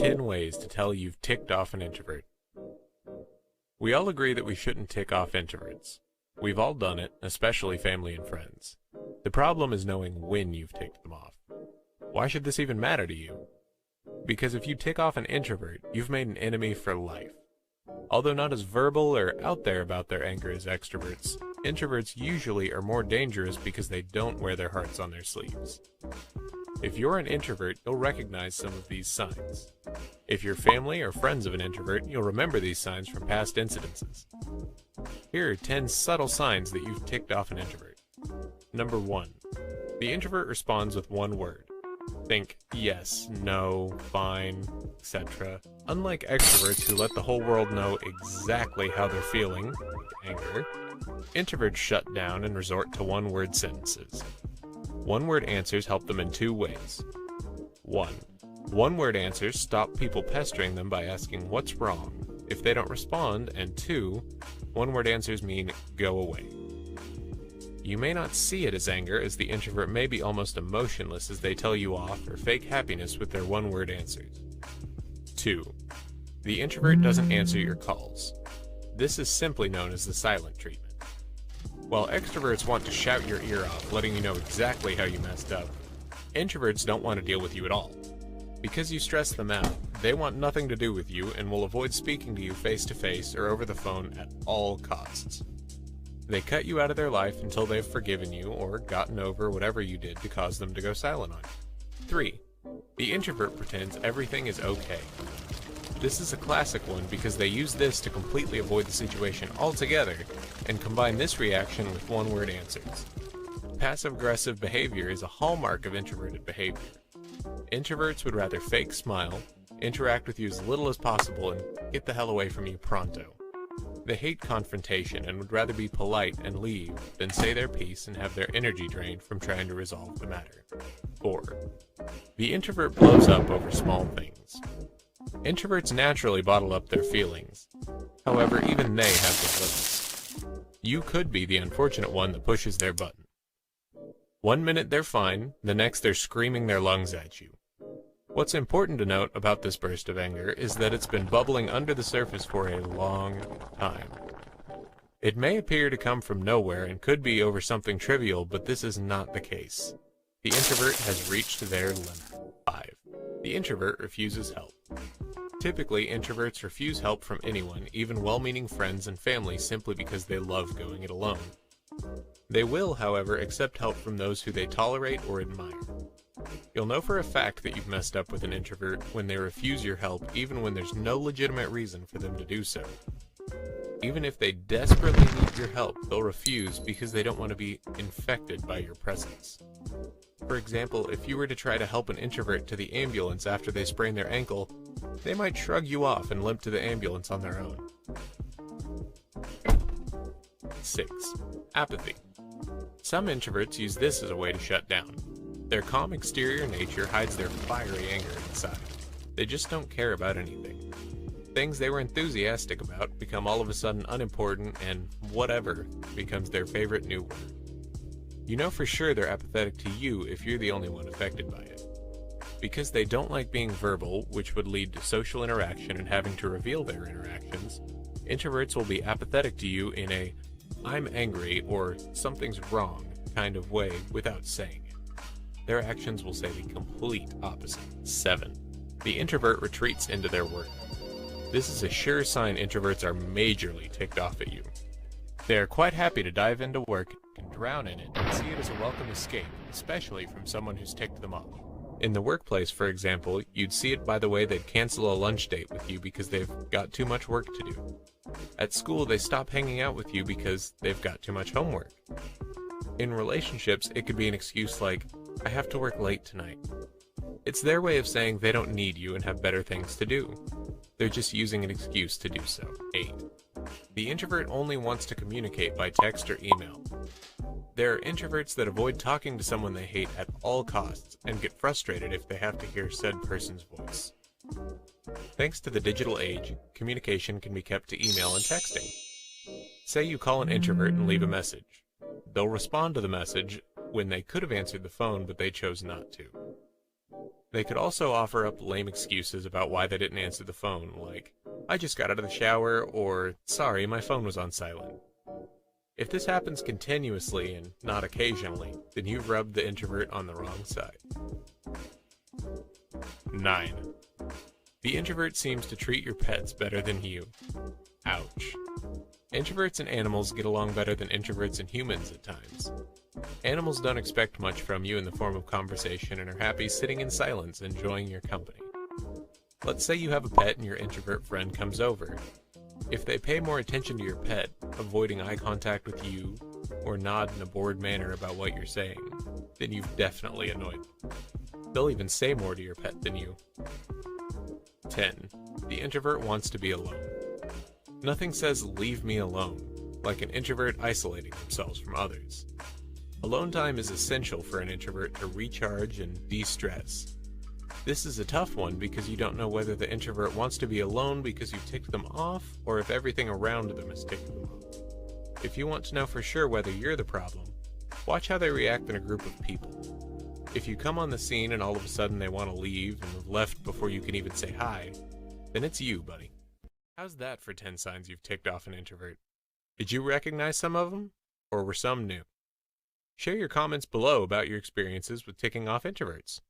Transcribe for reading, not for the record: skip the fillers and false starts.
10 ways to tell you've ticked off an introvert. We all agree that we shouldn't tick off introverts. We've all done it, especially family and friends. The problem is knowing when you've ticked them off. Why should this even matter to you? Because if you tick off an introvert, you've made an enemy for life. Although not as verbal or out there about their anger as extroverts, introverts usually are more dangerous because they don't wear their hearts on their sleeves. If you're an introvert, you'll recognize some of these signs. If you're family or friends of an introvert, you'll remember these signs from past incidences. Here are 10 subtle signs that you've ticked off an introvert. Number 1. The introvert responds with one word. Think yes, no, fine, etc. Unlike extroverts who let the whole world know exactly how they're feeling, like anger, introverts shut down and resort to one-word sentences. One-word answers help them in 2 ways. 1. One-word answers stop people pestering them by asking what's wrong if they don't respond, and 2. One-word answers mean go away. You may not see it as anger, as the introvert may be almost emotionless as they tell you off or fake happiness with their one-word answers. 2. The introvert doesn't answer your calls. This is simply known as the silent treatment. While extroverts want to shout your ear off, letting you know exactly how you messed up, introverts don't want to deal with you at all. Because you stress them out, they want nothing to do with you and will avoid speaking to you face-to-face or over the phone at all costs. They cut you out of their life until they've forgiven you or gotten over whatever you did to cause them to go silent on you. 3. The introvert pretends everything is okay. This is a classic one because they use this to completely avoid the situation altogether and combine this reaction with one-word answers. Passive-aggressive behavior is a hallmark of introverted behavior. Introverts would rather fake smile, interact with you as little as possible, and get the hell away from you pronto. They hate confrontation and would rather be polite and leave than say their piece and have their energy drained from trying to resolve the matter. 4. The introvert blows up over small things. Introverts naturally bottle up their feelings. However, even they have their limits. You could be the unfortunate one that pushes their button. One minute they're fine, the next they're screaming their lungs at you. What's important to note about this burst of anger is that it's been bubbling under the surface for a long time. It may appear to come from nowhere and could be over something trivial, but this is not the case. The introvert has reached their limit. 5. The introvert refuses help. Typically, introverts refuse help from anyone, even well-meaning friends and family, simply because they love going it alone. They will, however, accept help from those who they tolerate or admire. You'll know for a fact that you've messed up with an introvert when they refuse your help, even when there's no legitimate reason for them to do so. Even if they desperately need your help, they'll refuse because they don't want to be infected by your presence. For example, if you were to try to help an introvert to the ambulance after they sprain their ankle, they might shrug you off and limp to the ambulance on their own. 6. Apathy. Some introverts use this as a way to shut down. Their calm exterior nature hides their fiery anger inside. They just don't care about anything. Things they were enthusiastic about become all of a sudden unimportant, and whatever becomes their favorite new word. You know for sure they're apathetic to you if you're the only one affected by it. Because they don't like being verbal, which would lead to social interaction and having to reveal their interactions, introverts will be apathetic to you in a "I'm angry" or "something's wrong" kind of way without saying it. Their actions will say the complete opposite. 7. The introvert retreats into their work. This is a sure sign introverts are majorly ticked off at you. They are quite happy to dive into work and drown in it and see it as a welcome escape, especially from someone who's ticked them off. In the workplace, for example, you'd see it by the way they'd cancel a lunch date with you because they've got too much work to do. At school, they stop hanging out with you because they've got too much homework. In relationships, it could be an excuse like, "I have to work late tonight." It's their way of saying they don't need you and have better things to do. They're just using an excuse to do so. 8. The introvert only wants to communicate by text or email. There are introverts that avoid talking to someone they hate at all costs and get frustrated if they have to hear said person's voice. Thanks to the digital age, communication can be kept to email and texting. Say you call an introvert and leave a message. They'll respond to the message when they could have answered the phone, but they chose not to. They could also offer up lame excuses about why they didn't answer the phone, like, I just got out of the shower, or, sorry, my phone was on silent. If this happens continuously and not occasionally, then you've rubbed the introvert on the wrong side. 9. The introvert seems to treat your pets better than you. Ouch. Introverts and animals get along better than introverts and humans at times. Animals don't expect much from you in the form of conversation and are happy sitting in silence enjoying your company. Let's say you have a pet and your introvert friend comes over. If they pay more attention to your pet, avoiding eye contact with you, or nod in a bored manner about what you're saying, then you've definitely annoyed them. They'll even say more to your pet than you. 10. The introvert wants to be alone. Nothing says leave me alone like an introvert isolating themselves from others. Alone time is essential for an introvert to recharge and de-stress. This is a tough one because you don't know whether the introvert wants to be alone because you've ticked them off or if everything around them has ticked them off. If you want to know for sure whether you're the problem, watch how they react in a group of people. If you come on the scene and all of a sudden they want to leave and have left before you can even say hi, then it's you, buddy. How's that for 10 signs you've ticked off an introvert? Did you recognize some of them? Or were some new? Share your comments below about your experiences with ticking off introverts.